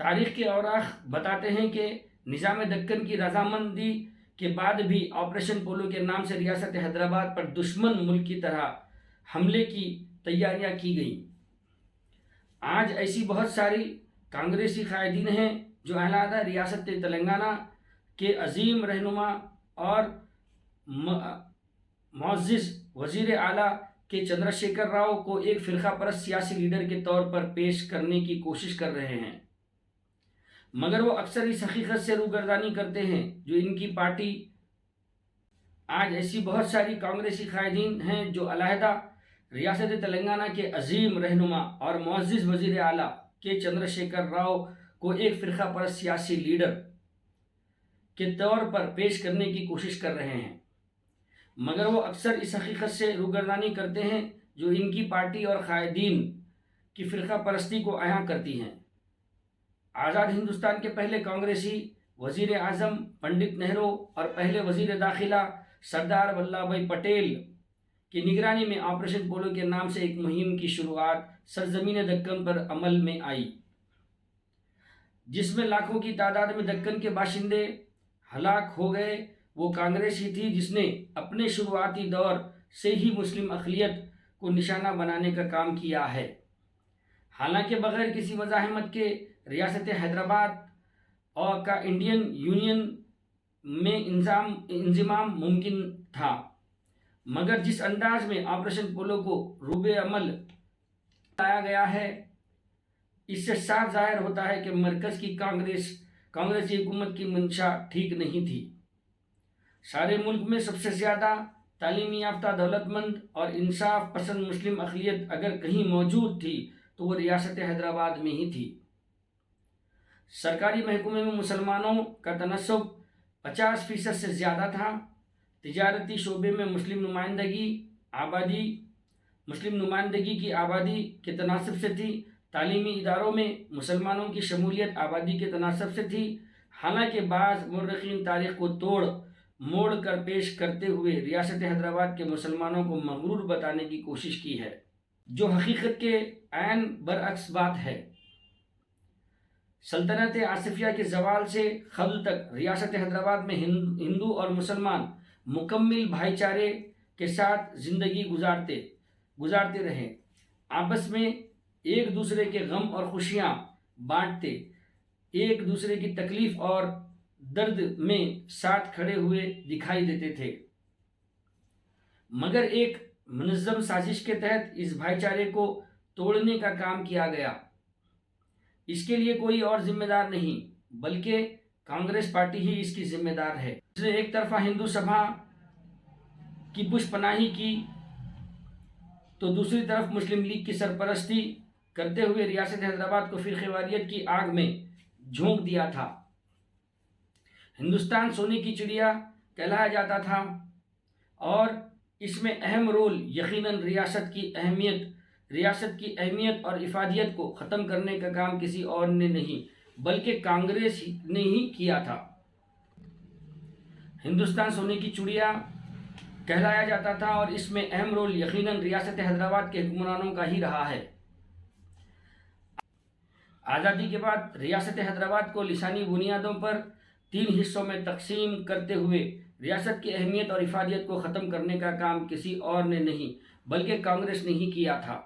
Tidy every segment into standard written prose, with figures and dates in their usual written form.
تاریخ کے اوراق بتاتے ہیں کہ نظام دکن کی رضامندی کے بعد بھی آپریشن پولو کے نام سے ریاست حیدرآباد پر دشمن ملک کی طرح حملے کی تیاریاں کی گئیں۔ آج ایسی بہت ساری کانگریسی قائدین ہیں جو علیحدہ ریاست تلنگانہ کے عظیم رہنما اور معزز وزیر اعلیٰ کے چندر شیکھر راؤ کو ایک فرقہ پرست سیاسی لیڈر کے طور پر پیش کرنے کی کوشش کر رہے ہیں، مگر وہ اکثر اس حقیقت سے روگردانی کرتے ہیں جو ان کی پارٹی آج ایسی بہت ساری کانگریسی قائدین ہیں جو علیحدہ ریاست تلنگانہ کے عظیم رہنما اور معزز وزیر اعلیٰ کے چندر شیکھر راؤ کو ایک فرقہ پرست سیاسی لیڈر کے طور پر پیش کرنے کی کوشش کر رہے ہیں، مگر وہ اکثر اس حقیقت سے روگردانی کرتے ہیں جو ان کی پارٹی اور قائدین کی فرقہ پرستی کو عیاں کرتی ہیں۔ آزاد ہندوستان کے پہلے کانگریسی وزیر اعظم پنڈت نہرو اور پہلے وزیر داخلہ سردار ولبھ بھائی پٹیل کی نگرانی میں آپریشن پولو کے نام سے ایک مہم کی شروعات سرزمین دکن پر عمل میں آئی، جس میں لاکھوں کی تعداد میں دکن کے باشندے ہلاک ہو گئے۔ وہ کانگریس ہی تھی جس نے اپنے شروعاتی دور سے ہی مسلم اقلیت کو نشانہ بنانے کا کام کیا ہے۔ حالانکہ بغیر کسی مزاحمت کے ریاست حیدرآباد اور کا انڈین یونین میں انضمام ممکن تھا، مگر جس انداز میں آپریشن پولو کو روبے عمل لایا گیا ہے، اس سے صاف ظاہر ہوتا ہے کہ مرکز کی کانگریسی حکومت کی منشا ٹھیک نہیں تھی۔ سارے ملک میں سب سے زیادہ تعلیم یافتہ، دولت مند اور انصاف پسند مسلم اقلیت اگر کہیں موجود تھی تو وہ ریاست حیدرآباد میں ہی تھی۔ سرکاری محکمے میں مسلمانوں کا تناسب 50% سے زیادہ تھا۔ تجارتی شعبے میں مسلم نمائندگی کی آبادی کے تناسب سے تھی۔ تعلیمی اداروں میں مسلمانوں کی شمولیت آبادی کے تناسب سے تھی۔ حالانکہ بعض مورخین تاریخ کو توڑ موڑ کر پیش کرتے ہوئے ریاست حیدرآباد کے مسلمانوں کو مغرور بتانے کی کوشش کی ہے، جو حقیقت کے عین برعکس بات ہے۔ سلطنت آصفیہ کے زوال سے قبل تک ریاست حیدرآباد میں ہندو اور مسلمان مکمل بھائی چارے کے ساتھ زندگی گزارتے رہے، آپس میں ایک دوسرے کے غم اور خوشیاں بانٹتے، ایک دوسرے کی تکلیف اور درد میں ساتھ کھڑے ہوئے دکھائی دیتے تھے، مگر ایک منظم سازش کے تحت اس بھائی چارے کو توڑنے کا کام کیا گیا۔ اس کے لیے کوئی اور ذمہ دار نہیں بلکہ کانگریس پارٹی ہی اس کی ذمہ دار ہے۔ اس نے ایک طرفہ ہندو سبھا کی پشت پناہی کی تو دوسری طرف مسلم لیگ کی سرپرستی کرتے ہوئے ریاست حیدرآباد کو فرقہ واریت کی آگ میں جھونک دیا تھا۔ ہندوستان سونے کی چڑیا کہلایا جاتا تھا اور اس میں اہم رول یقیناً ریاست کی اہمیت اور افادیت کو ختم کرنے کا کام کسی اور نے نہیں بلکہ کانگریس نے ہی کیا تھا۔ ہندوستان سونے کی چڑیا کہلایا جاتا تھا اور اس میں اہم رول یقیناً ریاست حیدرآباد کے حکمرانوں کا ہی رہا ہے۔ آزادی کے بعد ریاست حیدرآباد کو لسانی بنیادوں پر 3 حصوں میں تقسیم کرتے ہوئے ریاست کی اہمیت اور افادیت کو ختم کرنے کا کام کسی اور نے نہیں بلکہ کانگریس نے ہی کیا تھا۔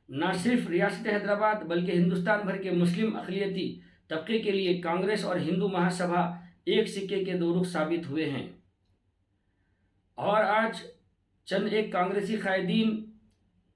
نہ صرف ریاست حیدرآباد بلکہ ہندوستان بھر کے مسلم اقلیتی طبقے کے لیے کانگریس اور ہندو مہاسبھا ایک سکے کے 2 رخ ثابت ہوئے ہیں، اور آج چند ایک کانگریسی قائدین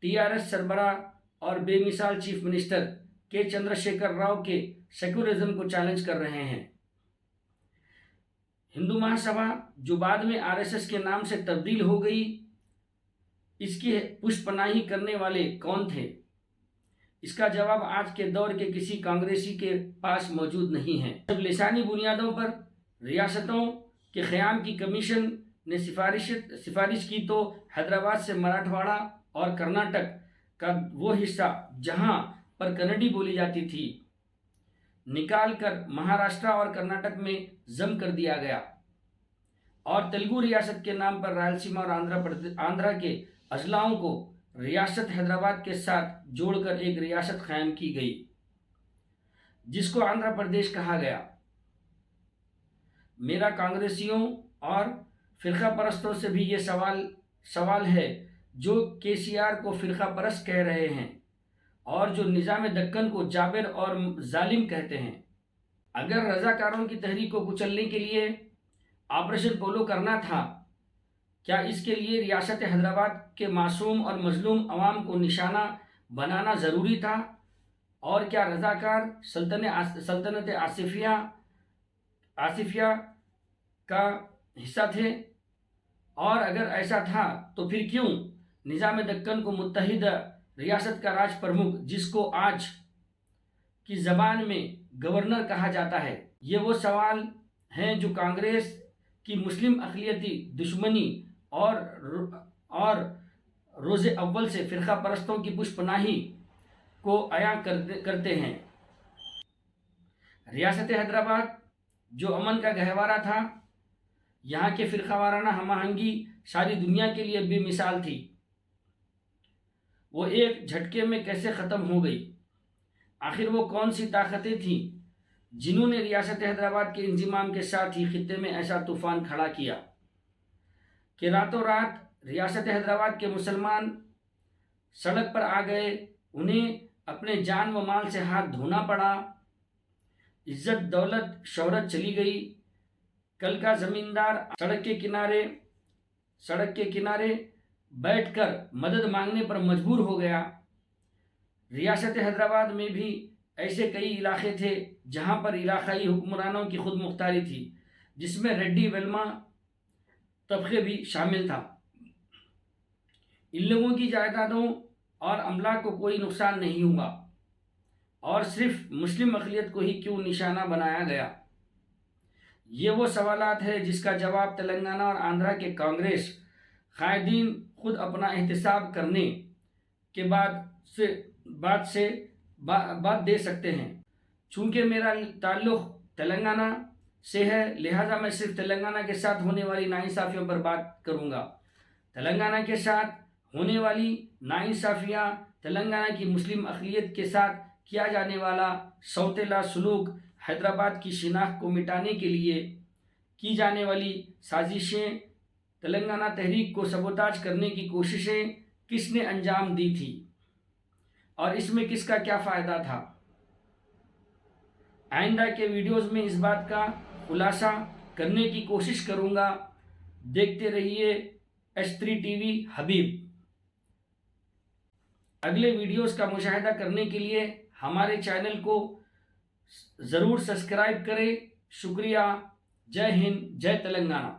TRS سربراہ اور بے مثال چیف منسٹر کے چندر شیکھر راؤ کے سیکولرزم کو چیلنج کر رہے ہیں۔ ہندو مہاسبھا جو بعد میں RSS کے نام سے تبدیل ہو گئی، اس کی پشت پناہی کرنے والے کون تھے؟ اس کا جواب آج کے دور کے کسی کانگریسی کے پاس موجود نہیں ہے۔ جب لسانی بنیادوں پر ریاستوں کے قیام کی کمیشن نے سفارش کی تو حیدرآباد سے مراٹھواڑہ اور کرناٹک کا وہ حصہ جہاں پر کنڈی بولی جاتی تھی نکال کر مہاراشٹر اور کرناٹک میں ضم کر دیا گیا، اور تیلگو ریاست کے نام پر رائلسیما اور آندھرا کے اضلاعوں کو ریاست حیدرآباد کے ساتھ جوڑ کر ایک ریاست قائم کی گئی۔ جس کو آندھرا پردیش کہا گیا۔ میرا کانگریسیوں اور فرقہ پرستوں سے بھی یہ سوال ہے جو کے سی آر کو فرقہ پرست کہہ رہے ہیں اور جو نظام دکن کو جابر اور ظالم کہتے ہیں، اگر رضاکاروں کی تحریک کو کچلنے کے لیے آپریشن پولو کرنا تھا، کیا اس کے لیے ریاست حیدرآباد کے معصوم اور مظلوم عوام کو نشانہ بنانا ضروری تھا؟ اور کیا رضاکار سلطنت آصفیہ کا حصہ تھے؟ اور اگر ایسا تھا تو پھر کیوں نظام دکن کو متحدہ ریاست کا راج پرمکھ، جس کو آج کی زبان میں گورنر کہا جاتا ہے؟ یہ وہ سوال ہیں جو کانگریس کی مسلم اقلیتی دشمنی اور روز اول سے فرقہ پرستوں کی پشت پناہی کو عیاں کرتے ہیں۔ ریاست حیدرآباد جو امن کا گہوارہ تھا، یہاں کے فرقہ وارانہ ہم آہنگی ساری دنیا کے لیے بے مثال تھی، وہ ایک جھٹکے میں کیسے ختم ہو گئی؟ آخر وہ کون سی طاقتیں تھیں جنہوں نے ریاست حیدرآباد کے انضمام کے ساتھ ہی خطے میں ایسا طوفان کھڑا کیا کہ راتوں رات ریاست حیدرآباد کے مسلمان سڑک پر آ گئے، انہیں اپنے جان و مال سے ہاتھ دھونا پڑا، عزت دولت شہرت چلی گئی۔ کل کا زمیندار سڑک کے کنارے بیٹھ کر مدد مانگنے پر مجبور ہو گیا۔ ریاست حیدرآباد میں بھی ایسے کئی علاقے تھے جہاں پر علاقائی حکمرانوں کی خود مختاری تھی، جس میں ریڈی ویلما طبقے بھی شامل تھا۔ ان لوگوں کی جائیدادوں اور املاک کو کوئی نقصان نہیں ہوا، اور صرف مسلم اقلیت کو ہی کیوں نشانہ بنایا گیا؟ یہ وہ سوالات ہیں جس کا جواب تلنگانہ اور آندھرا کے کانگریس قائدین خود اپنا احتساب کرنے کے بعد دے سکتے ہیں۔ چونکہ میرا تعلق تلنگانہ سے ہے، لہذا میں صرف تلنگانہ کے ساتھ ہونے والی ناانصافیوں پر بات کروں گا۔ تلنگانہ کے ساتھ ہونے والی ناانصافیاں تلنگانہ کی مسلم اقلیت کے ساتھ کیا جانے والا سوتیلا سلوک، حیدرآباد کی شناخت کو مٹانے کے لیے کی جانے والی سازشیں، تلنگانہ تحریک کو سبوتاژ کرنے کی کوششیں کس نے انجام دی تھی اور اس میں کس کا کیا فائدہ تھا؟ آئندہ کے ویڈیوز میں اس بات کا خلاصہ کرنے کی کوشش کروں گا۔ دیکھتے رہیے H3 TV حبیب۔ اگلے ویڈیوز کا مشاہدہ کرنے کے لیے ہمارے چینل کو ضرور سبسکرائب کریں۔ شکریہ۔ جے ہند، جے تلنگانہ۔